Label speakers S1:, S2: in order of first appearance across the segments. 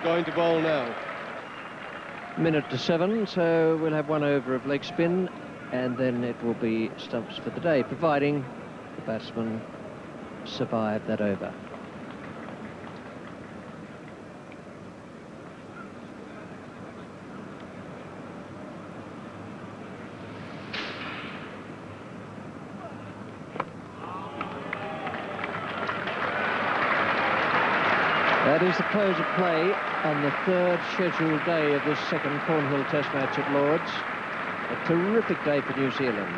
S1: Going to bowl now.
S2: Minute to 7, so we'll have one over of leg spin, and then it will be stumps for the day, providing the batsmen survive that over. That is the close of play on the third scheduled day of this second Cornhill Test match at Lord's. A terrific day for New Zealand.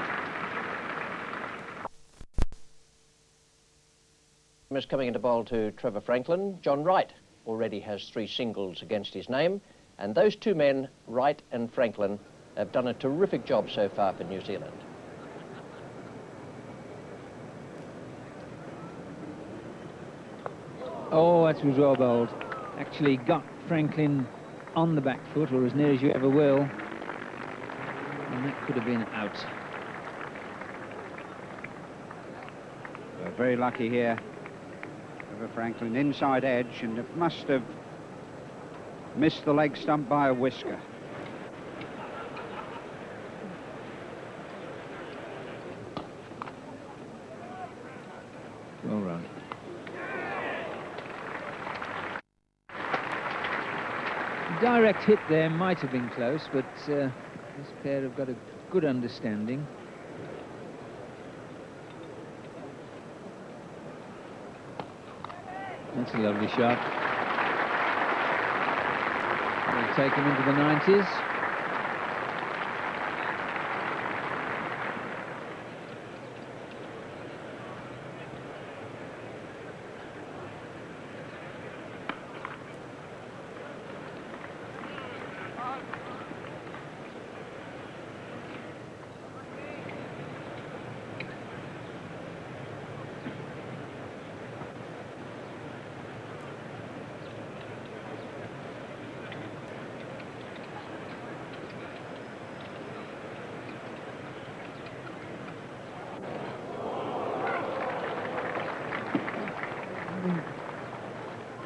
S2: Is coming into bowl to Trevor Franklin. John Wright already has 3 singles against his name, and those two men, Wright and Franklin, have done a terrific job so far for New Zealand.
S3: Oh, that was well bowled. Actually got Franklin on the back foot, or as near as you ever will. And that could have been out.
S4: Very lucky here. Trevor Franklin inside edge, and it must have missed the leg stump by a whisker.
S3: Well run. Direct hit there might have been close, but this pair have got a good understanding. That's a lovely shot. We'll take him into the 90s.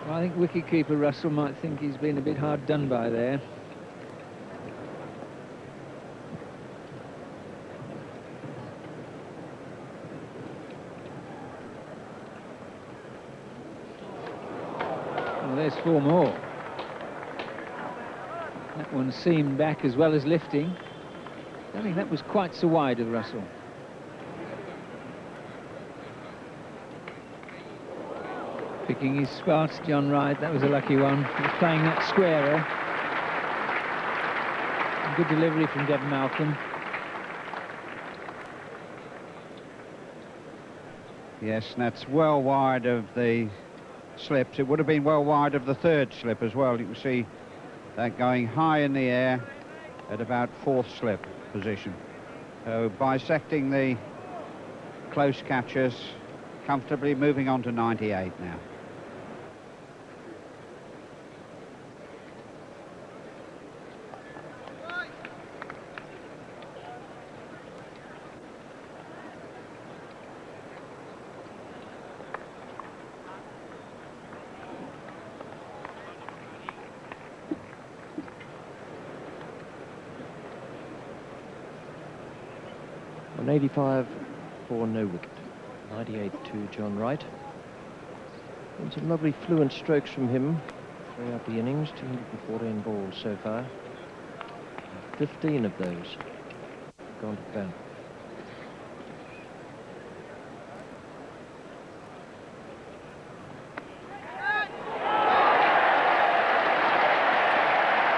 S3: I think wicketkeeper Russell might think he's been a bit hard done by there. Well, there's 4 more. That one seamed back as well as lifting. I think that was quite so wide of Russell. Picking his spots, John Wright, that was a lucky one. He was playing that squarer. Good delivery from Devon Malcolm.
S4: Yes, and that's well wide of the slips. It would have been well wide of the third slip as well. You can see that going high in the air at about 4th slip position. So bisecting the close catches, comfortably moving on to 98 now.
S2: An 85 for no wicket. 98 to John Wright. And some lovely fluent strokes from him throughout the innings. 214 balls so far. 15 of those gone to the bound.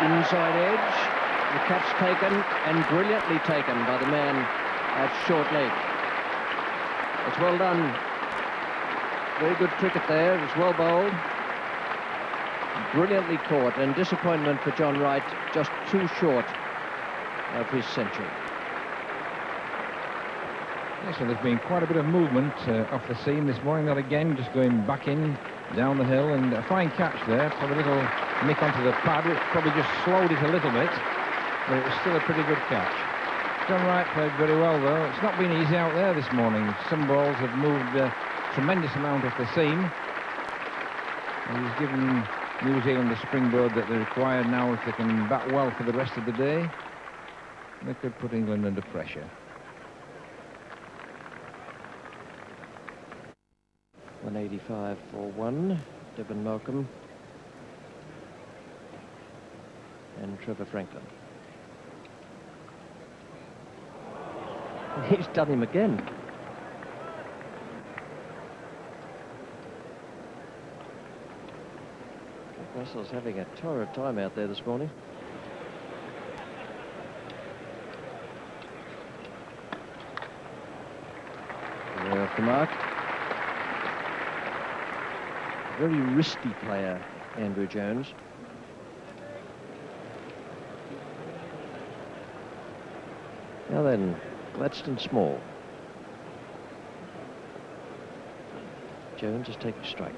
S2: Inside edge. The catch taken, and brilliantly taken by the man at short leg. It's well done. Very good cricket there. It was well bowled. Brilliantly caught, and disappointment for John Wright, just too short of his century.
S5: Yes, so there's been quite a bit of movement off the seam this morning. That again, just going back in, down the hill, and a fine catch there. Probably a little nick onto the pad, which probably just slowed it a little bit, but it was still a pretty good catch. John Wright played very well, though. It's not been easy out there this morning. Some balls have moved a tremendous amount off the seam, and he's given New Zealand the springboard that they require now. If they can bat well for the rest of the day, they could put England under pressure.
S2: 185 for one. Devon Malcolm and Trevor Franklin. He's done him again. Russell's having a torrid time out there this morning. Way off the mark. Very risky player, Andrew Jones. Now then, Gladstone Small. Jones has taken strike.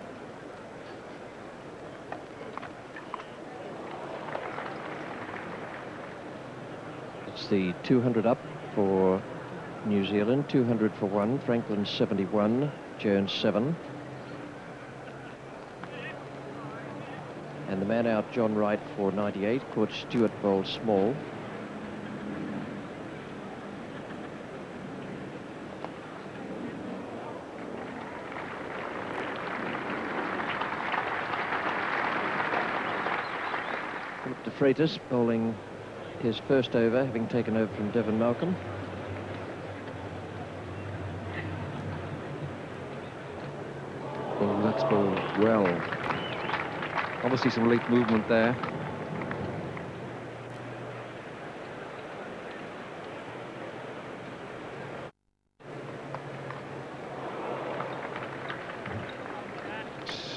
S2: It's the 200 up for New Zealand, 200 for one. Franklin 71, Jones 7. And the man out, John Wright, for 98. Court Stewart bowled small. Philip de Freitas bowling his first over, having taken over from Devon Malcolm.
S1: Oh, that's bowled well. Obviously some late movement there.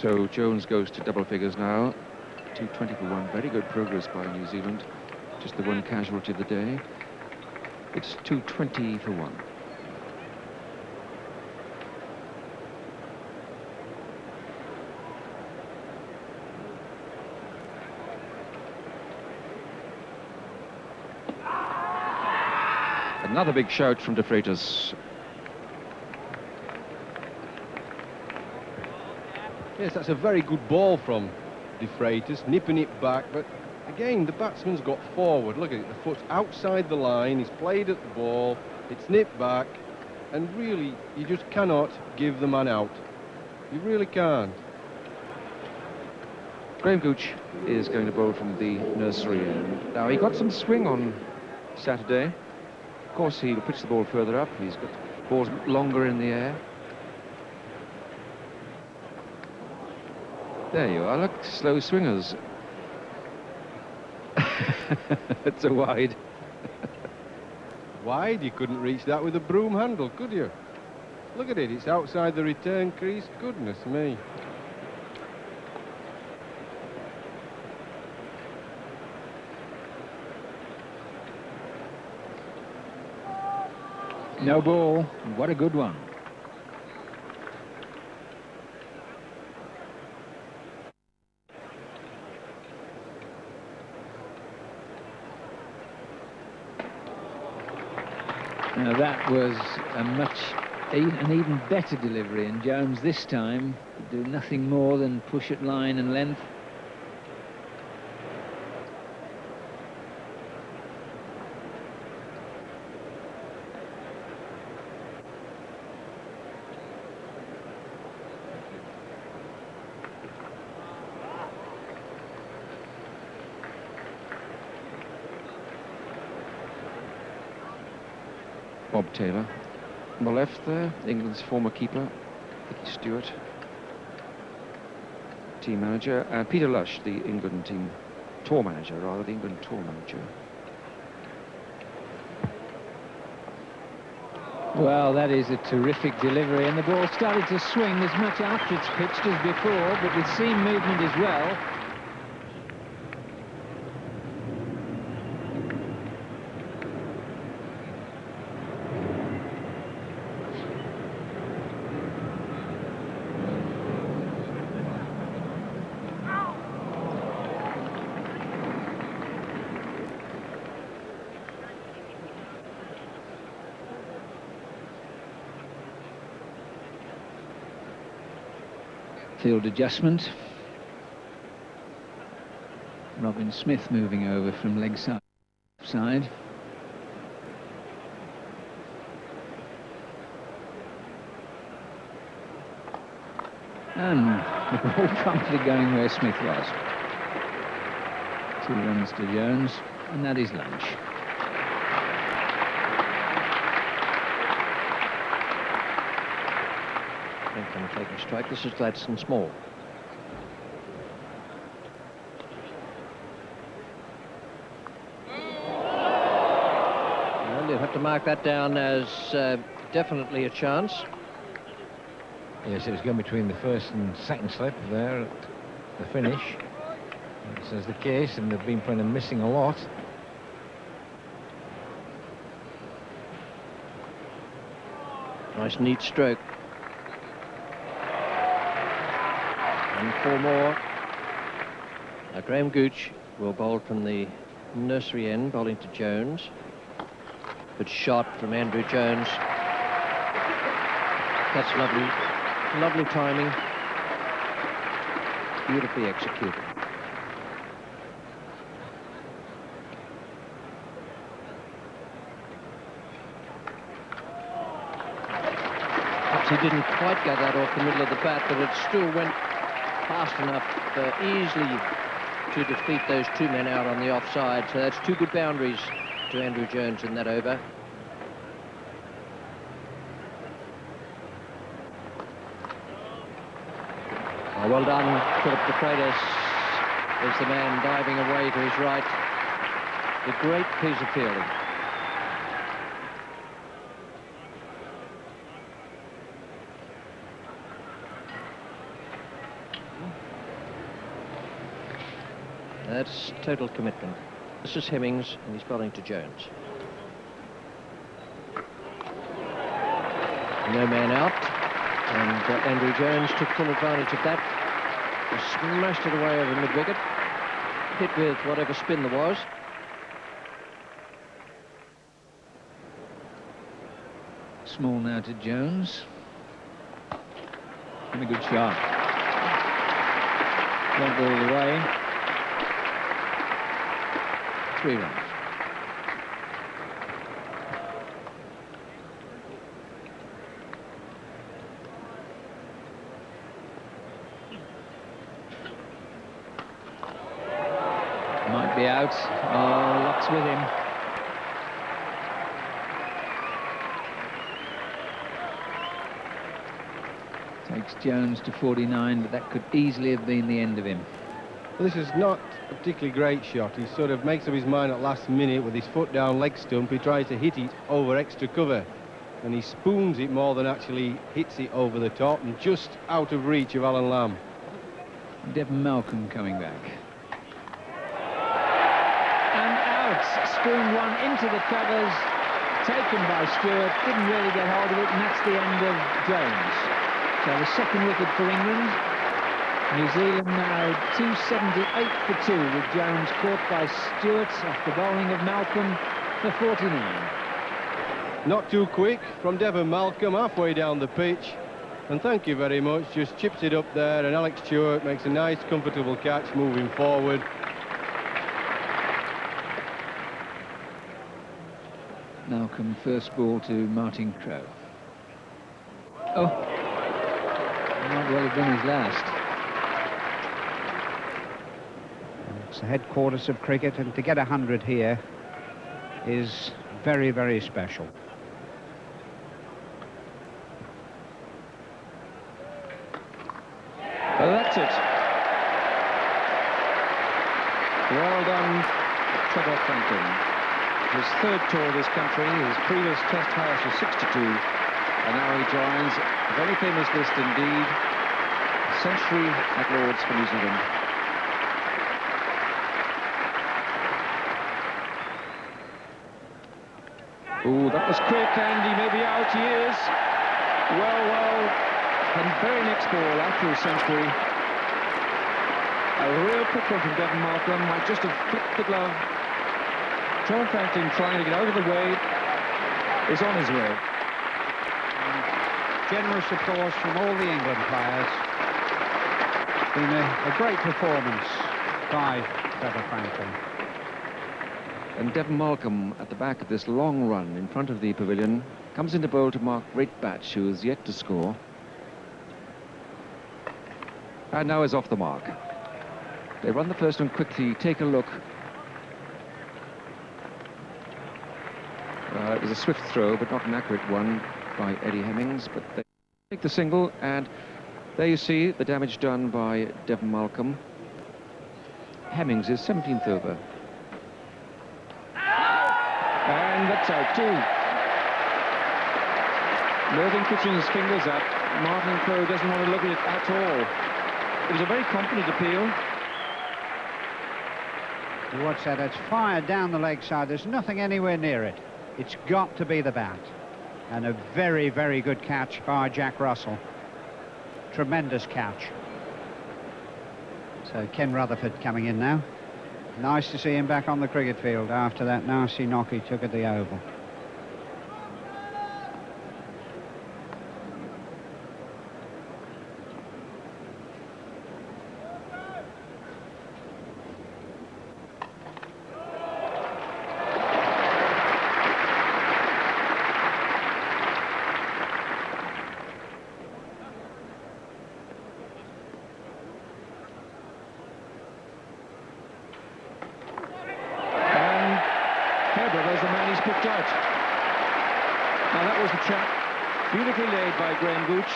S1: So Jones goes to double figures now. 220 for one. Very good progress by New Zealand. Just the one casualty of the day. It's 220 for one. Another big shout from de Freitas.
S6: Yes, that's a very good ball from de Freitas, nipping it back, but again, the batsman's got forward. Look at it, the foot's outside the line, he's played at the ball, it's nipped back, and really, you just cannot give the man out. You really can't.
S1: Graham Gooch is going to bowl from the nursery end. Now, he got some swing on Saturday. Of course, he'll pitch the ball further up. He's got balls longer in the air. There you are. Look, slow swingers. It's a wide.
S6: Wide? You couldn't reach that with a broom handle, could you? Look at it, it's outside the return crease. Goodness me.
S3: No ball. What a good one. Now that was an even better delivery, and Jones this time could do nothing more than push at line and length.
S1: Bob Taylor. On the left there, England's former keeper, Vicky Stewart, team manager, and Peter Lush, the England team tour manager, rather, the England tour manager.
S3: Well, that is a terrific delivery, and the ball started to swing as much after it's pitched as before, but with seam movement as well. Field adjustment. Robin Smith moving over from leg side. And the ball promptly going where Smith was. 2 runs to Jones, and that is lunch.
S2: Franklin taking strike. This is Gladstone Small. Well, you'll have to mark that down as definitely a chance.
S5: Yes, it was going between the first and second slip there at the finish. This is the case, and they've been playing and missing a lot.
S2: Nice neat stroke. And 4 more. Now Graham Gooch will bowl from the nursery end, bowling to Jones. Good shot from Andrew Jones. That's lovely. Lovely timing. Beautifully executed. Perhaps he didn't quite get that off the middle of the bat, but it still went fast enough easily to defeat those 2 men out on the offside. So that's 2 good boundaries to Andrew Jones in that over. Oh, well done, Philip de Freitas. There's the man diving away to his right. A great piece of fielding. That's total commitment. This is Hemmings, and he's bowling to Jones. No man out, and Andrew Jones took full advantage of that. He smashed it away over mid-wicket, hit with whatever spin there was.
S3: Small now to Jones. And a good shot. Went all the way. 3 runs. Might be out. Oh, Locke's with him. Takes Jones to 49, but that could easily have been the end of him.
S6: Well, this is not a particularly great shot. He sort of makes up his mind at last minute with his foot down leg stump. He tries to hit it over extra cover, and he spoons it more than actually hits it over the top, and just out of reach of Alan Lamb.
S3: Devon Malcolm coming back. And out. Spoon one into the covers. Taken by Stewart. Didn't really get hold of it, and that's the end of Jones. So the second wicket for England. New Zealand now 278 for 2, with Jones caught by Stewart after bowling of Malcolm for 49.
S6: Not too quick from Devon Malcolm, halfway down the pitch. And thank you very much, just chips it up there, and Alex Stewart makes a nice, comfortable catch moving forward.
S3: Malcolm first ball to Martin Crowe. Oh, might well have been his last.
S4: It's the headquarters of cricket, and to get 100 here is very, very special.
S2: Oh, that's it. Well done, Trevor Franklin. His 3rd tour of this country, his previous test highest was 62, and now he joins a very famous list indeed, a century at Lord's for New Zealand. Oh, that was quick, and he may be out. He is. Well, and very next ball after his century. A real quick one from Devon Malcolm, might just have flicked the glove. Trevor Franklin trying to get out of the way, is on his way.
S4: Generous applause from all the England players. It's been a great performance by Trevor Franklin.
S1: And Devon Malcolm at the back of this long run in front of the pavilion comes into bowl to mark Great Batch, who is yet to score. And now is off the mark. They run the first one quickly, take a look. It was a swift throw, but not an accurate one by Eddie Hemmings, but they take the single, and there you see the damage done by Devon Malcolm. Hemmings is 17th over.
S3: And that's out too. Mervyn puts his fingers up. Martin Crowe doesn't want to look at it at all. It was a very confident appeal.
S4: You watch that, it's fired down the leg side. There's nothing anywhere near it. It's got to be the bat. And a very, very good catch by Jack Russell. Tremendous catch. So Ken Rutherford coming in now. Nice to see him back on the cricket field after that nasty knock he took at the Oval.
S3: Fairbrother's the man he's picked out. Now that was the trap, beautifully laid by Graham Gooch.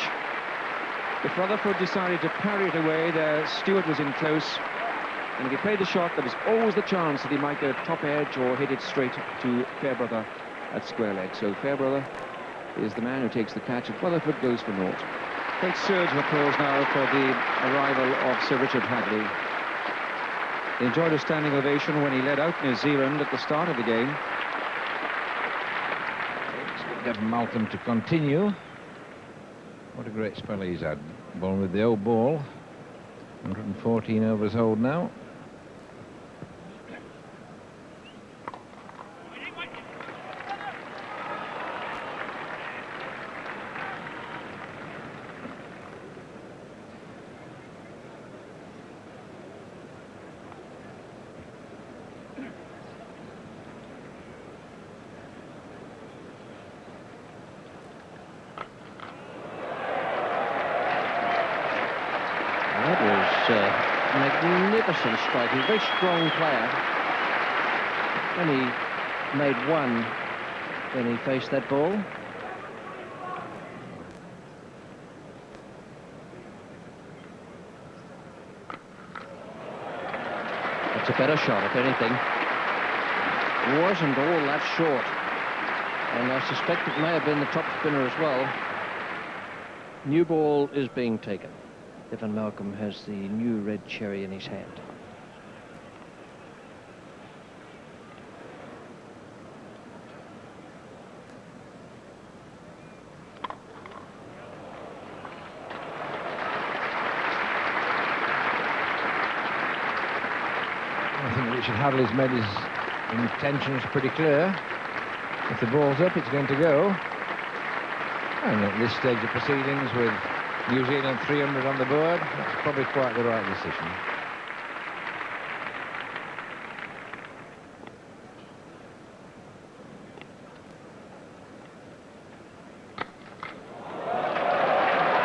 S3: If Rutherford decided to parry it away, the Stewart was in close, and if he played the shot, there was always the chance that he might get a top edge or hit it straight to Fairbrother at square leg. So Fairbrother is the man who takes the catch, and Rutherford goes for naught. Great surge of applause now for the arrival of Sir Richard Hadley. He enjoyed a standing ovation when he led out New Zealand at the start of the game.
S5: Devon Malcolm to continue. What a great spell he's had. Bowling with the old ball. 114 overs old now.
S2: That was magnificent strike. He's a very strong player. Only made one when he faced that ball. It's a better shot, if anything. It wasn't all that short. And I suspect it may have been the top spinner as well. New ball is being taken. Devon Malcolm has the new red cherry in his hand.
S5: I think Richard Hadley's made his intentions pretty clear. If the ball's up, it's going to go. And at this stage of proceedings, with New Zealand 300 on the board, that's probably quite the right decision.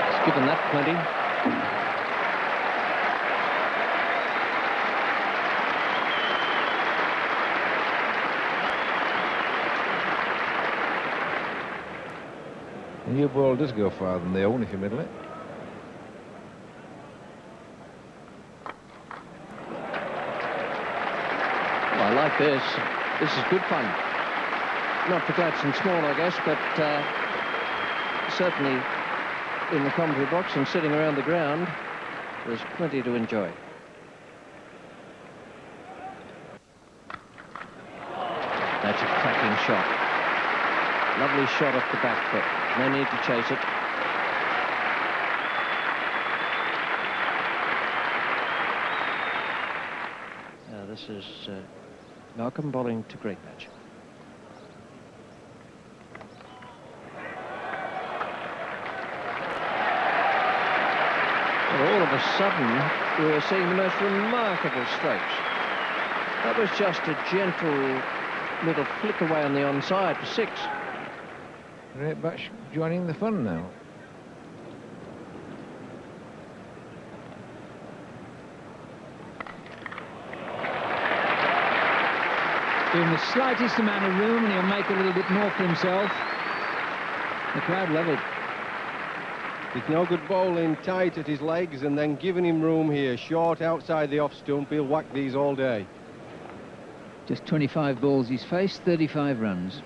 S2: He's given that plenty.
S5: The new ball does go farther than the old if you middle it.
S2: Well, I like this. This is good fun. Not for Gladstone Small, I guess, but certainly in the commentary box and sitting around the ground, there's plenty to enjoy. That's a cracking shot. Lovely shot off the back foot. No need to chase it. This is Malcolm bowling to Great Batch. Well, all of a sudden, we're seeing the most remarkable strokes. That was just a gentle little flick away on the onside for 6.
S5: Right back joining the fun now.
S3: Doing the slightest amount of room, and he'll make a little bit more for himself. The crowd love it.
S6: It's no good bowling tight at his legs and then giving him room here, short outside the off stump. He'll whack these all day.
S3: Just 25 balls he's faced, 35 runs.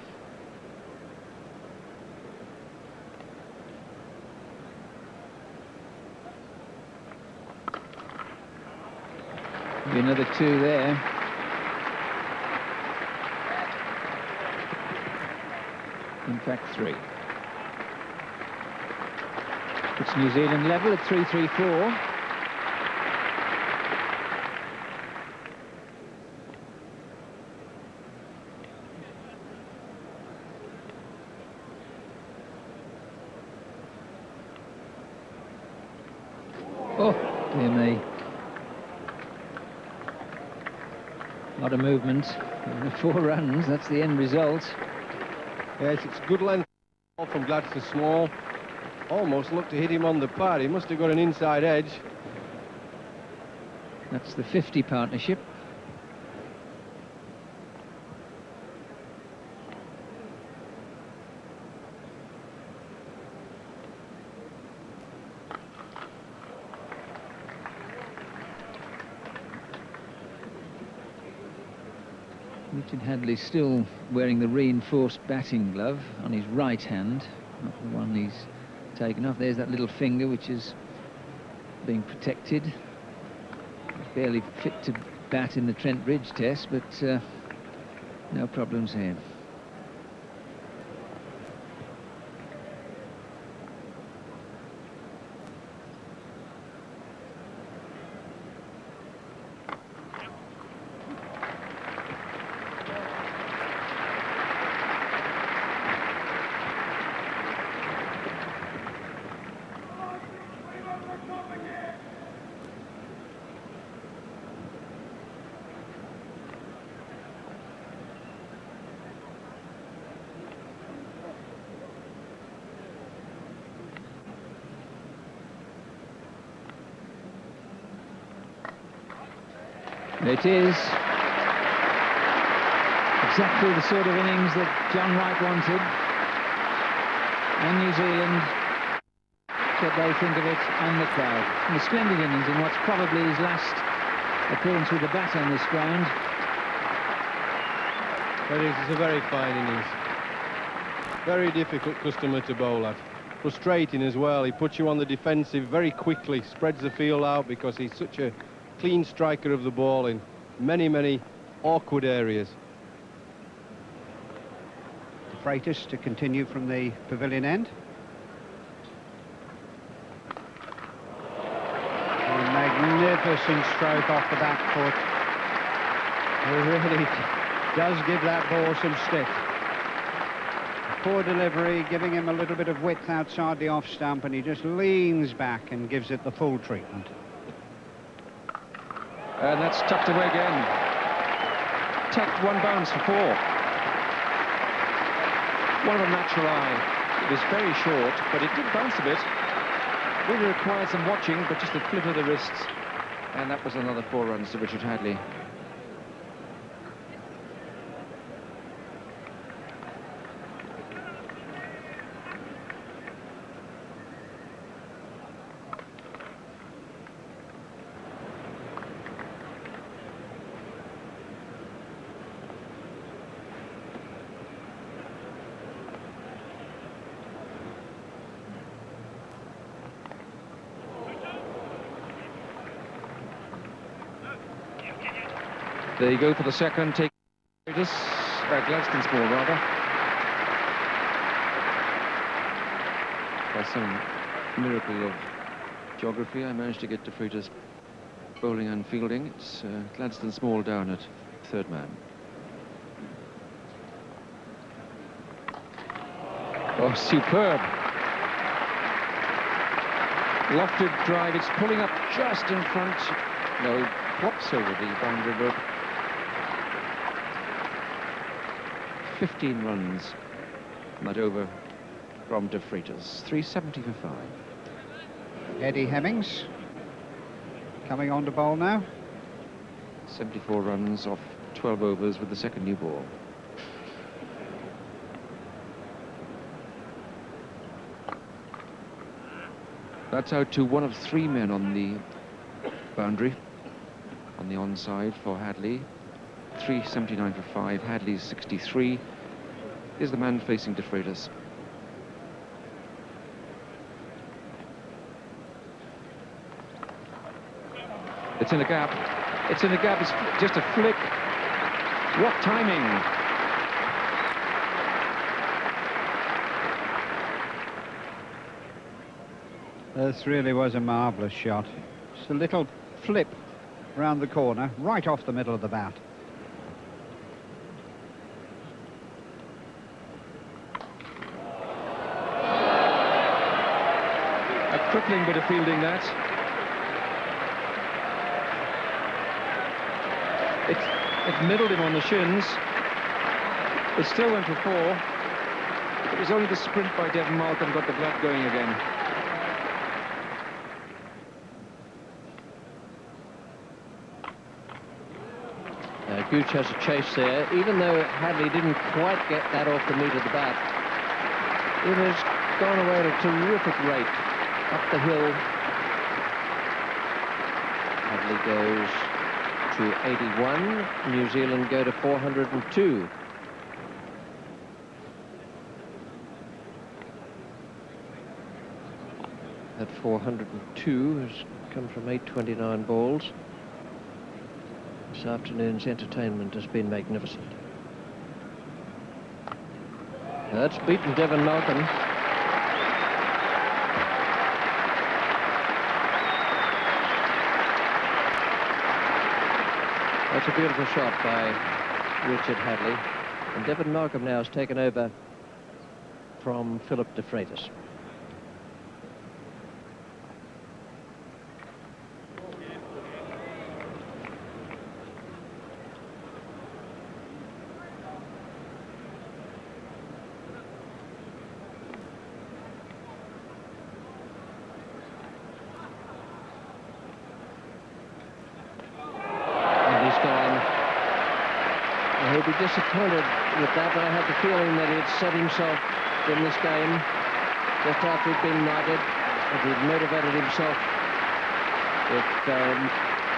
S3: Be another 2 there. In fact, 3. It's New Zealand level at 3-3-4. Oh, dear me. A lot of movement. 4 runs, that's the end result.
S6: Yes, it's good length from Gladstone Small. Almost looked to hit him on the pad. He must have got an inside edge.
S3: That's the 50 partnership. Richard Hadley still wearing the reinforced batting glove on his right hand, not the one he's taken off. There's that little finger which is being protected. He's barely fit to bat in the Trent Bridge test, but no problems here. It is exactly the sort of innings that John Wright wanted, and New Zealand, what they think of it, and the crowd. And a splendid innings in what's probably his last appearance with the bat on this ground.
S6: But it's a very fine innings. Very difficult customer to bowl at. Frustrating as well. He puts you on the defensive very quickly, spreads the field out because he's such a clean striker of the ball in many, many awkward areas.
S4: Freitas to continue from the pavilion end. A magnificent stroke off the back foot. He really does give that ball some stick. Poor delivery, giving him a little bit of width outside the off stump, and he just leans back and gives it the full treatment.
S1: And that's tucked away again. Tapped 1 bounce for 4. One of a natural eye. It was very short, but it did bounce a bit. Really required some watching, but just a flip of the wrists. And that was another 4 runs to Richard Hadley. There you go for the second, take Gladstone Small rather. By some miracle of geography, I managed to get De Freitas bowling and fielding. It's Gladstone Small down at 3rd man. Oh, superb. Lofted drive, it's pulling up just in front. No, plops over the boundary rope. 15 runs on that over from De Freitas. 370 for 5.
S4: Eddie Hemmings coming on to bowl now.
S1: 74 runs off 12 overs with the second new ball. That's out to one of 3 men on the boundary, on the onside for Hadley. 379 for 5. Hadley's 63 is the man facing De Freitas. It's in a gap. It's in a gap. It's just a flick. What timing!
S4: This really was a marvellous shot. Just a little flip round the corner, right off the middle of the bat.
S1: A crippling bit of fielding, that. It middled him on the shins. It still went for 4. It was only the sprint by Devon Malcolm got the blood going again.
S2: Gooch has a chase there. Even though Hadley didn't quite get that off the meat of the bat, it has gone away at a terrific rate up the hill. Hadley goes to 81. New Zealand go to 402. That 402 has come from 829 balls. This afternoon's entertainment has been magnificent. That's beaten Devon Malcolm. That's a beautiful shot by Richard Hadley. And Devon Malcolm now has taken over from Philip De Freitas. He'll be disappointed with that, but I have the feeling that he'd set himself in this game just after he'd been knighted, that he'd motivated himself. If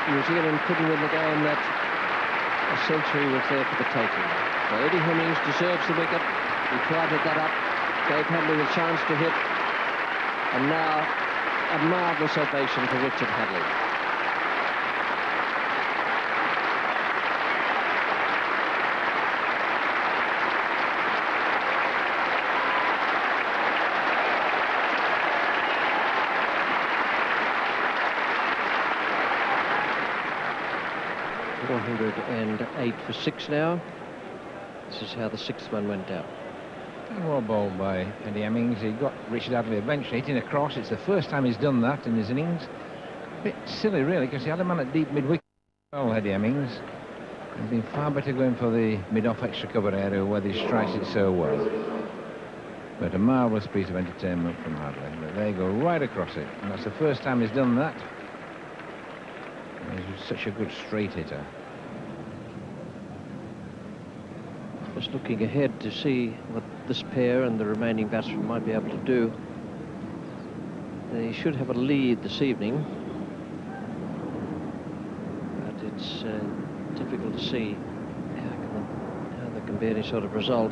S2: New Zealand couldn't win the game, that a century was there for the taking. So Eddie Hemmings deserves the wicket. He crowded that up, gave Hadley a chance to hit, and now a marvellous ovation for Richard Hadley. And 8 for 6 now. This is how the 6th one went down.
S5: Well bowled by Eddie Hemmings. He got Richard Hadley eventually hitting across. It's the first time he's done that in his innings. A bit silly, really, because he had a man at deep mid-wicket. Well, Eddie Hemmings. He'd been far better going for the mid-off extra cover area where he strikes it so well. But a marvellous piece of entertainment from Hadley. But there you go, right across it. And that's the first time he's done that. He's such a good straight hitter.
S2: Just looking ahead to see what this pair and the remaining batsmen might be able to do. They should have a lead this evening, but it's difficult to see how there can be any sort of result.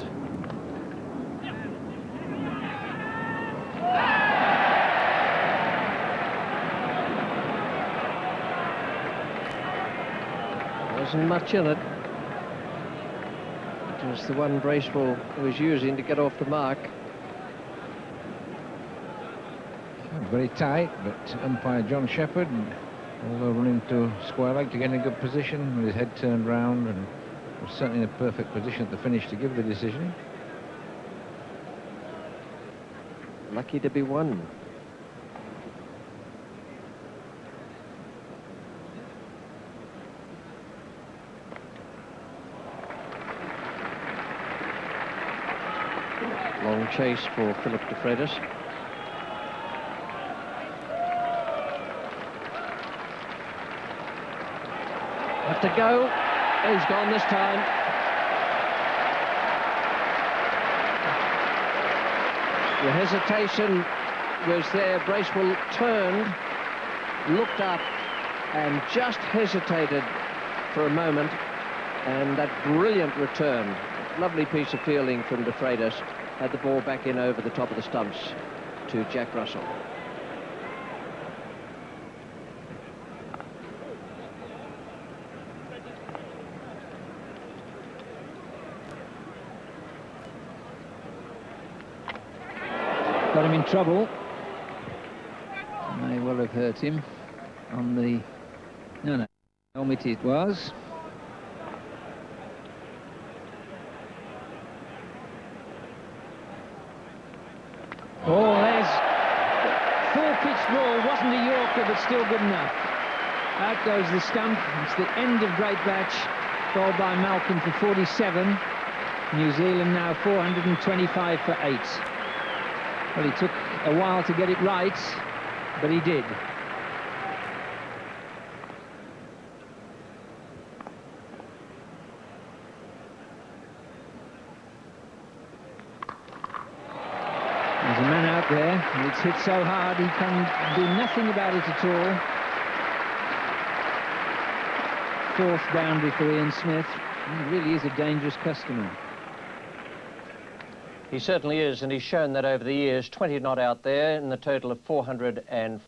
S2: Wasn't much in it. It was the one Bracewell was using to get off the mark.
S5: Very tight, but umpire John Shepherd, although running to square leg to get in a good position with his head turned round, and was certainly in a perfect position at the finish to give the decision.
S2: Lucky to be one. long chase for Philip de Freitas. Have to go. He's gone this time. The hesitation was there. Bracewell turned, looked up, and just hesitated for a moment. And that brilliant return, lovely piece of fielding from de Freitas, had the ball back in over the top of the stumps to Jack Russell.
S3: Got him in trouble. May well have hurt him on the... No, helmet it was. Oh, there's full-pitched ball. Wasn't a Yorker, but still good enough. Out goes the stump. It's the end of great batch. Bowled by Malcolm for 47. New Zealand now 425 for 8. Well, he took a while to get it right, but he did. There's a man out there, and it's hit so hard he can do nothing about it at all. Fourth boundary for Ian Smith. He really is a dangerous customer.
S2: He certainly is, and he's shown that over the years. 20 not out there in the total of 400 and